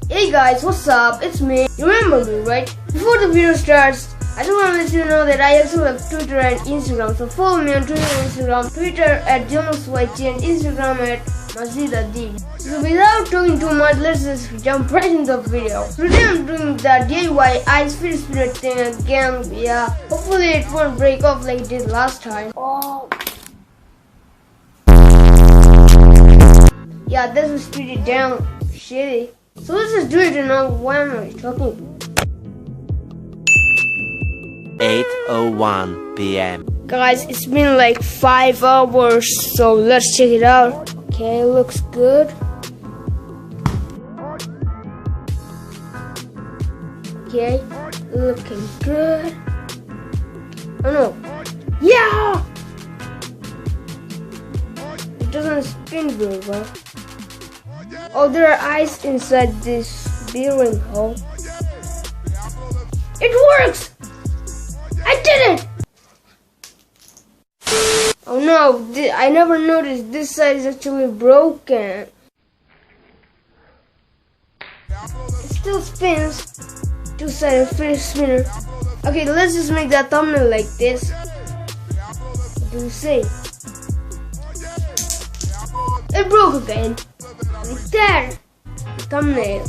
Hey guys, what's up? It's me. You remember me, right? Before the video starts, I just want to let you know that I also have Twitter and Instagram. So follow me on Twitter and Instagram. Twitter at GelNox and Instagram at MazidAD. So without talking too much, let's just jump right into the video. Today I'm doing the DIY ice fidget spinner thing again. Yeah, hopefully it won't break off like it did last time. Oh. Yeah, this was pretty damn shitty. So let's just do it and now. Why am I talking? 8:01 p.m. Guys, it's been like 5 hours, so let's check it out. Okay, looks good. Okay, looking good. Oh no. Yeah! It doesn't spin very well. Oh, there are ice inside this bearing hole. It works! I did it! Oh no, I never noticed this side is actually broken. It still spins. Two-sided fidget spinner. Okay, let's just make that thumbnail like this. What do you say? It broke again. Like that. The thumbnail.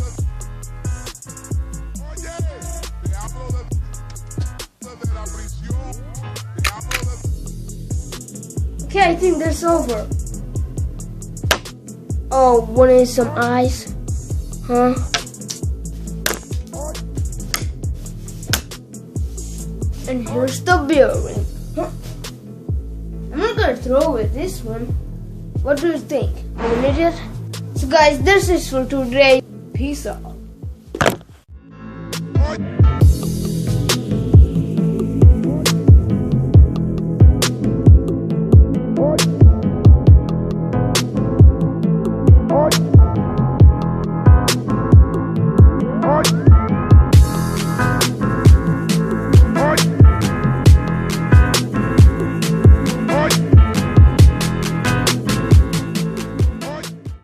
Okay, I think that's over. Oh, wanted some ice? Huh? And here's the bearing. Huh? I'm not gonna throw away this one. What do you think? I'm an idiot? So guys, this is for today. Peace out.